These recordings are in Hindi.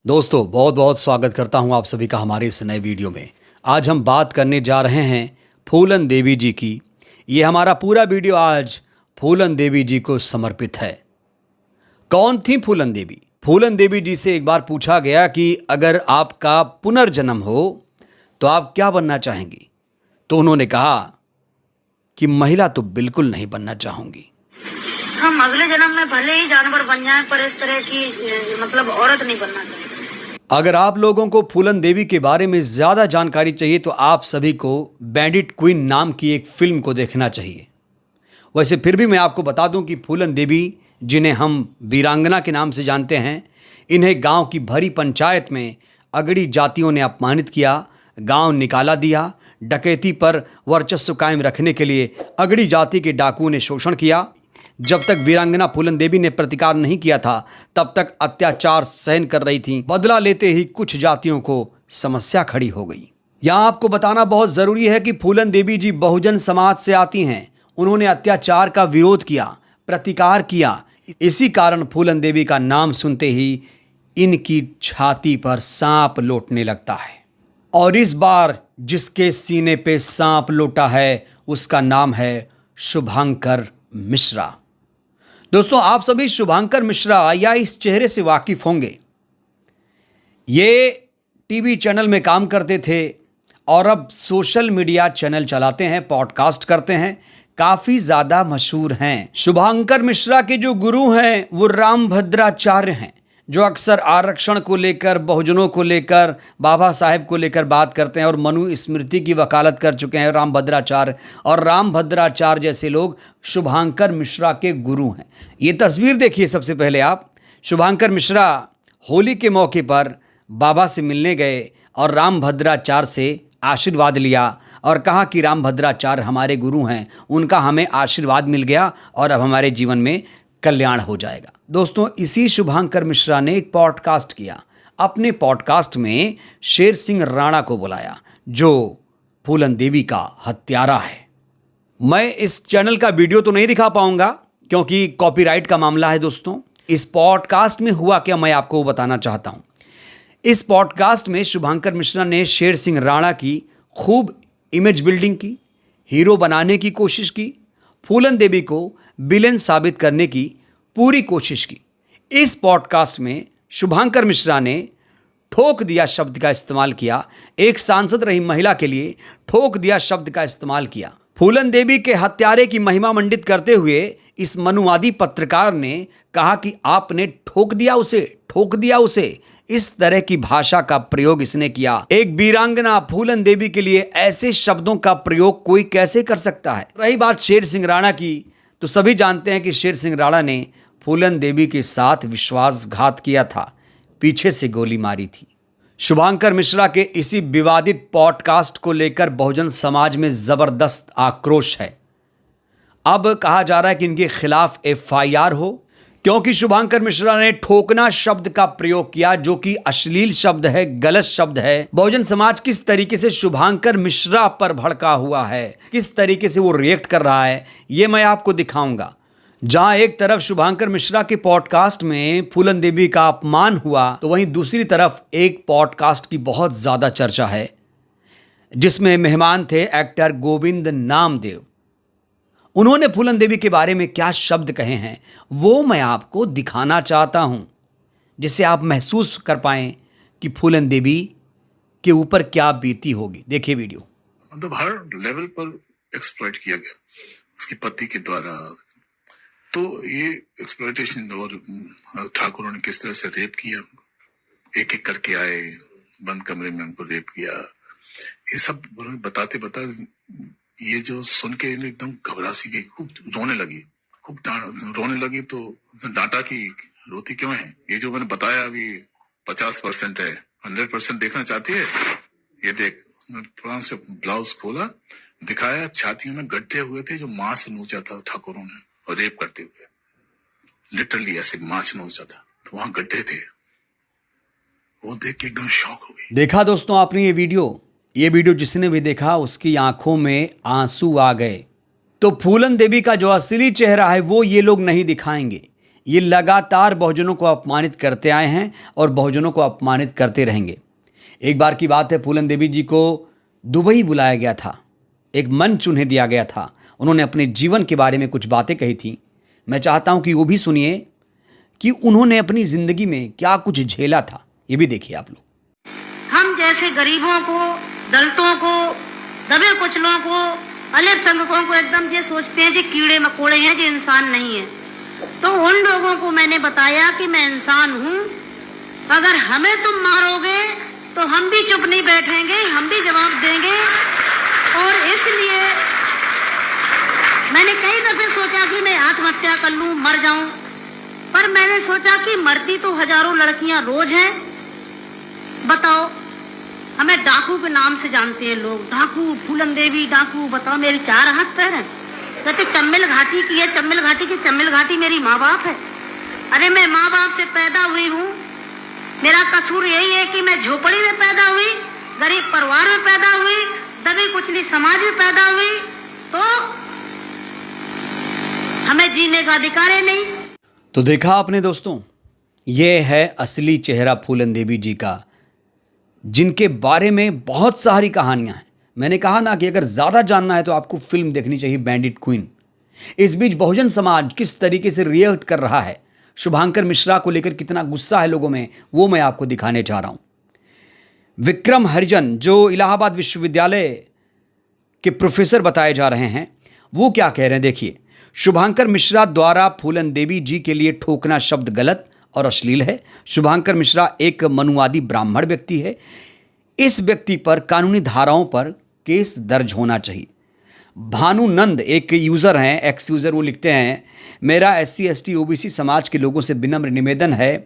दोस्तों बहुत बहुत स्वागत करता हूं आप सभी का हमारे इस नए वीडियो में। आज हम बात करने जा रहे हैं फूलन देवी जी की। ये हमारा पूरा वीडियो आज फूलन देवी जी को समर्पित है। कौन थी फूलन देवी? फूलन देवी जी से एक बार पूछा गया कि अगर आपका पुनर्जन्म हो तो आप क्या बनना चाहेंगी? तो उन्होंने कहा कि महिला तो बिल्कुल नहीं बनना चाहूंगी। हम अगले जन्म में भले ही जानवर बन जाएं पर इस तरह की मतलब औरत नहीं बनना चाहिए। अगर आप लोगों को फूलन देवी के बारे में ज़्यादा जानकारी चाहिए तो आप सभी को बैंडिट क्वीन नाम की एक फिल्म को देखना चाहिए। वैसे फिर भी मैं आपको बता दूं कि फूलन देवी, जिन्हें हम वीरांगना के नाम से जानते हैं, इन्हें गांव की भरी पंचायत में अगड़ी जातियों ने अपमानित किया, गांव निकाला दिया। डकैती पर वर्चस्व कायम रखने के लिए अगड़ी जाति के डाकुओं ने शोषण किया। जब तक वीरांगना फूलन देवी ने प्रतिकार नहीं किया था तब तक अत्याचार सहन कर रही थी। बदला लेते ही कुछ जातियों को समस्या खड़ी हो गई। यहाँ आपको बताना बहुत जरूरी है कि फूलन देवी जी बहुजन समाज से आती हैं। उन्होंने अत्याचार का विरोध किया, प्रतिकार किया। इसी कारण फूलन देवी का नाम सुनते ही इनकी छाती पर सांप लौटने लगता है। और इस बार जिसके सीने पे सांप लौटा है उसका नाम है शुभांकर मिश्रा। दोस्तों, आप सभी शुभांकर मिश्रा या इस चेहरे से वाकिफ होंगे। ये टीवी चैनल में काम करते थे और अब सोशल मीडिया चैनल चलाते हैं, पॉडकास्ट करते हैं, काफी ज्यादा मशहूर हैं। शुभांकर मिश्रा के जो गुरु हैं वो रामभद्राचार्य हैं, जो अक्सर आरक्षण को लेकर, बहुजनों को लेकर, बाबा साहेब को लेकर बात करते हैं और मनु स्मृति की वकालत कर चुके हैं रामभद्राचार्य। और रामभद्राचार्य जैसे लोग शुभांकर मिश्रा के गुरु हैं। ये तस्वीर देखिए सबसे पहले आप। शुभांकर मिश्रा होली के मौके पर बाबा से मिलने गए और रामभद्राचार्य से आशीर्वाद लिया और कहा कि रामभद्राचार्य हमारे गुरु हैं, उनका हमें आशीर्वाद मिल गया और अब हमारे जीवन में कल्याण हो जाएगा। दोस्तों, इसी शुभांकर मिश्रा ने एक पॉडकास्ट किया। अपने पॉडकास्ट में शेर सिंह राणा को बुलाया, जो फूलन देवी का हत्यारा है। मैं इस चैनल का वीडियो तो नहीं दिखा पाऊंगा क्योंकि कॉपीराइट का मामला है। दोस्तों, इस पॉडकास्ट में हुआ क्या मैं आपको बताना चाहता हूं। इस पॉडकास्ट में शुभांकर मिश्रा ने शेर सिंह राणा की खूब इमेज बिल्डिंग की, हीरो बनाने की कोशिश की, फूलन देवी को विलेन साबित करने की पूरी कोशिश की। इस पॉडकास्ट में शुभांकर मिश्रा ने ठोक दिया शब्द का इस्तेमाल किया। एक सांसद रही महिला के लिए ठोक दिया शब्द का इस्तेमाल किया। फूलन देवी के हत्यारे की महिमा मंडित करते हुए इस मनुवादी पत्रकार ने कहा कि आपने ठोक दिया उसे, ठोक दिया उसे। इस तरह की भाषा का प्रयोग इसने किया। एक वीरांगना फूलन देवी के लिए ऐसे शब्दों का प्रयोग कोई कैसे कर सकता है? रही बात शेर सिंह राणा की, तो सभी जानते हैं कि शेर सिंह राणा ने फूलन देवी के साथ विश्वासघात किया था, पीछे से गोली मारी थी। शुभांकर मिश्रा के इसी विवादित पॉडकास्ट को लेकर बहुजन समाज में जबरदस्त आक्रोश है। अब कहा जा रहा है कि इनके खिलाफ एफआईआर हो, क्योंकि शुभांकर मिश्रा ने ठोकना शब्द का प्रयोग किया, जो कि अश्लील शब्द है, गलत शब्द है। बहुजन समाज किस तरीके से शुभांकर मिश्रा पर भड़का हुआ है, किस तरीके से वो रिएक्ट कर रहा है, ये मैं आपको दिखाऊंगा। जहां एक तरफ शुभांकर मिश्रा के पॉडकास्ट में फूलन देवी का अपमान हुआ, तो वहीं दूसरी तरफ एक पॉडकास्ट की बहुत ज्यादा चर्चा है जिसमें मेहमान थे एक्टर गोविंद नामदेव। उन्होंने फूलन देवी के बारे में क्या शब्द कहे हैं वो मैं आपको दिखाना चाहता हूं, जिससे आप महसूस कर पाएं कि फूलन देवी के ऊपर क्या बीती होगी। देखिए वीडियो। मतलब हर लेवल पर एक्सप्लॉइट किया गया उसके पति के द्वारा। तो ये एक्सप्लॉइटेशन, और ठाकुरों ने किस तरह से रेप किया, एक एक करके आए, बंद कमरे में उनको रेप किया, ये सब बताते बताते ये जो सुन के एकदम घबरा सी गई, खूब रोने लगी, खूब रोने लगी। तो डांटा कि रोती क्यों है? ये जो मैंने बताया अभी 50% है, 100% देखना चाहती है? ये देख, थोड़ा से ब्लाउज खोला, दिखाया, छातियों में गड्ढे हुए थे जो मां से नोचा था ठाकुरों ने, और रेप करते हुए लिटरली ऐसे मां से नोचा था, तो वहां गड्ढे थे। वो देख के एकदम शॉक हो गई। देखा दोस्तों आपने ये वीडियो जिसने भी देखा उसकी आंखों में आंसू आ गए। तो फूलन देवी का जो असली चेहरा है वो ये लोग नहीं दिखाएंगे। ये लगातार बहुजनों को अपमानित करते आए हैं और बहुजनों को अपमानित करते रहेंगे। एक बार की बात है, फूलन देवी जी को दुबई बुलाया गया था, एक मंच उन्हें दिया गया था। उन्होंने अपने जीवन के बारे में कुछ बातें कही थी। मैं चाहता हूं कि वो भी सुनिए कि उन्होंने अपनी जिंदगी में क्या कुछ झेला था। ये भी देखिए आप लोग। हम जैसे गरीबों को, दलितों को, दबे कुचलों को, अल्पसंख्यकों को एकदम ये सोचते हैं कि कीड़े मकोड़े हैं, जो इंसान नहीं है। तो उन लोगों को मैंने बताया कि मैं इंसान हूँ, अगर हमें तुम मारोगे तो हम भी चुप नहीं बैठेंगे, हम भी जवाब देंगे। और इसलिए मैंने कई दफे सोचा कि मैं आत्महत्या कर लूं, मर जाऊं, पर मैंने सोचा कि मरती तो हजारों लड़कियां रोज हैं। बताओ, हमें डाकू के नाम से जानते हैं लोग, डाकू, फूलन देवी डाकू। बताओ, मेरे 4 हाथ पैर हैं। कहते चम्बल घाटी की है, चम्बल घाटी की, चम्बल घाटी मेरी माँ बाप है। अरे मैं माँ बाप से पैदा हुई हूँ, मेरा कसूर यही है कि मैं झोपड़ी में पैदा हुई, गरीब परिवार में पैदा हुई, दबी कुचली समाज में पैदा हुई, तो हमें जीने का अधिकार है नहीं। तो देखा आपने दोस्तों, ये है असली चेहरा फूलन देवी जी का, जिनके बारे में बहुत सारी कहानियां हैं। मैंने कहा ना कि अगर ज़्यादा जानना है तो आपको फिल्म देखनी चाहिए बैंडिट क्वीन। इस बीच बहुजन समाज किस तरीके से रिएक्ट कर रहा है, शुभांकर मिश्रा को लेकर कितना गुस्सा है लोगों में, वो मैं आपको दिखाने जा रहा हूं। विक्रम हरिजन, जो इलाहाबाद विश्वविद्यालय के प्रोफेसर बताए जा रहे हैं, वो क्या कह रहे हैं देखिए। शुभांकर मिश्रा द्वारा फूलन देवी जी के लिए ठोकना शब्द गलत और अश्लील है। शुभांकर मिश्रा एक मनुवादी ब्राह्मण व्यक्ति है। इस व्यक्ति पर कानूनी धाराओं पर केस दर्ज होना चाहिए। भानु नंद एक यूज़र हैं, एक्स यूज़र, वो लिखते हैं, मेरा SC ST OBC समाज के लोगों से विनम्र निवेदन है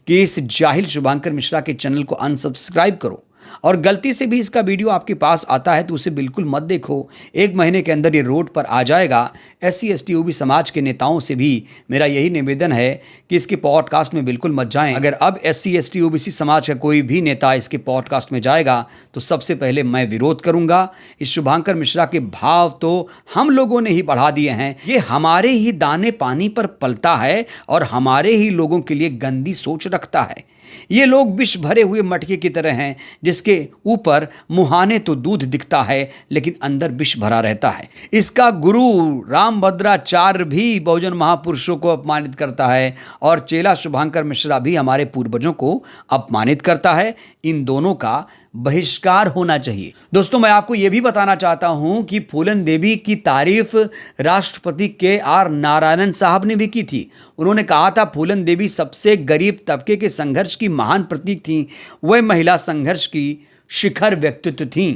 कि इस जाहिल शुभांकर मिश्रा के चैनल को अनसब्सक्राइब करो, और गलती से भी इसका वीडियो आपके पास आता है तो उसे बिल्कुल मत देखो। 1 महीने के अंदर ये रोड पर आ जाएगा। SC ST OBC समाज के नेताओं से भी मेरा यही निवेदन है कि इसके पॉडकास्ट में बिल्कुल मत जाएं। अगर अब SC ST OBC समाज का कोई भी नेता इसके पॉडकास्ट में जाएगा तो सबसे पहले मैं विरोध करूंगा। इस शुभांकर मिश्रा के भाव तो हम लोगों ने ही बढ़ा दिए हैं। ये हमारे ही दाने पानी पर पलता है और हमारे ही लोगों के लिए गंदी सोच रखता है। ये लोग विष भरे हुए मटके की तरह हैं, जिसके ऊपर मुहाने तो दूध दिखता है लेकिन अंदर विष भरा रहता है। इसका गुरु रामभद्राचार्य भी बहुजन महापुरुषों को अपमानित करता है और चेला शुभांकर मिश्रा भी हमारे पूर्वजों को अपमानित करता है। इन दोनों का बहिष्कार होना चाहिए। दोस्तों, मैं आपको यह भी बताना चाहता हूं कि फूलन देवी की तारीफ राष्ट्रपति KR नारायणन साहब ने भी की थी। उन्होंने कहा था फूलन देवी सबसे गरीब तबके के संघर्ष की महान प्रतीक थी, वह महिला संघर्ष की शिखर व्यक्तित्व थी।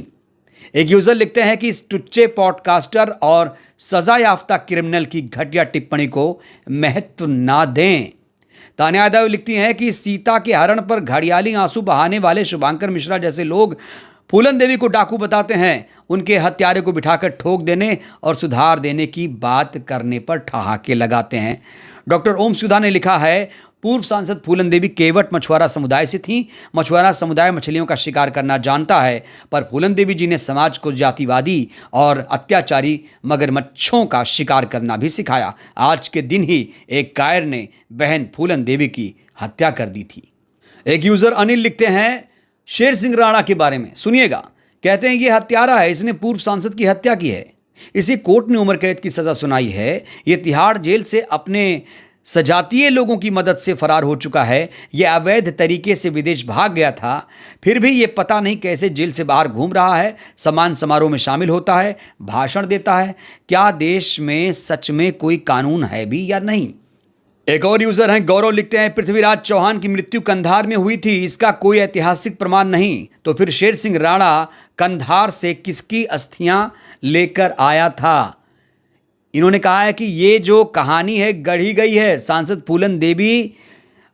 एक यूजर लिखते हैं कि इस टुच्चे पॉडकास्टर और सजा याफ्ता क्रिमिनल की घटिया टिप्पणी को महत्व ना दें। तान्या यादव लिखती हैं कि सीता के हरण पर घड़ियाली आंसू बहाने वाले शुभांकर मिश्रा जैसे लोग फूलन देवी को डाकू बताते हैं, उनके हत्यारे को बिठाकर ठोक देने और सुधार देने की बात करने पर ठहाके लगाते हैं। डॉक्टर ओम सुधा ने लिखा है, पूर्व सांसद फूलन देवी केवट मछुआरा समुदाय से थी। मछुआरा समुदाय मछलियों का शिकार करना जानता है, पर फूलन देवी जी ने समाज को जातिवादी और अत्याचारी मगरमच्छों का शिकार करना भी सिखाया। आज के दिन ही एक कायर ने बहन फूलन देवी की हत्या कर दी थी। एक यूजर अनिल लिखते हैं शेर सिंह राणा के बारे में, सुनिएगा। कहते हैं ये हत्यारा है, इसने पूर्व सांसद की हत्या की है, इसी कोर्ट ने उम्र कैद की सजा सुनाई है। ये तिहाड़ जेल से अपने सजातीय लोगों की मदद से फरार हो चुका है। यह अवैध तरीके से विदेश भाग गया था, फिर भी ये पता नहीं कैसे जेल से बाहर घूम रहा है, सम्मान समारोह में शामिल होता है, भाषण देता है। क्या देश में सच में कोई कानून है भी या नहीं? एक और यूजर हैं गौरव, लिखते हैं पृथ्वीराज चौहान की मृत्यु कंधार में हुई थी, इसका कोई ऐतिहासिक प्रमाण नहीं, तो फिर शेर सिंह राणा कंधार से किसकी अस्थियां लेकर आया था? इन्होंने कहा है कि ये जो कहानी है गढ़ी गई है। सांसद फूलन देवी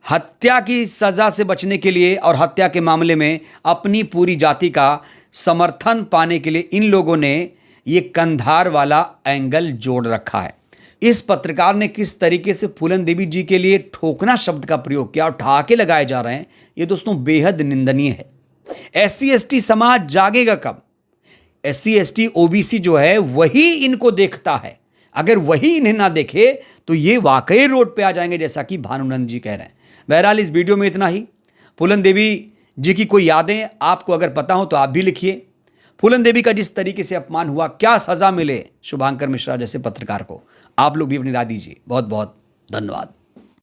हत्या की सजा से बचने के लिए और हत्या के मामले में अपनी पूरी जाति का समर्थन पाने के लिए इन लोगों ने ये कंधार वाला एंगल जोड़ रखा है। इस पत्रकार ने किस तरीके से फूलन देवी जी के लिए ठोकना शब्द का प्रयोग किया और ठहाके लगाए जा रहे हैं, ये दोस्तों बेहद निंदनीय है। SC ST समाज जागेगा कब? SC ST OBC जो है वही इनको देखता है। अगर वही इन्हें ना देखे तो ये वाकई रोड पे आ जाएंगे, जैसा कि भानुनंद जी कह रहे हैं। बहरहाल इस वीडियो में इतना ही। फूलन देवी जी की कोई यादें आपको अगर पता हो तो आप भी लिखिए। फूलन देवी का जिस तरीके से अपमान हुआ, क्या सजा मिले शुभांकर मिश्रा जैसे पत्रकार को, आप लोग भी अपनी राय दीजिए। बहुत बहुत धन्यवाद।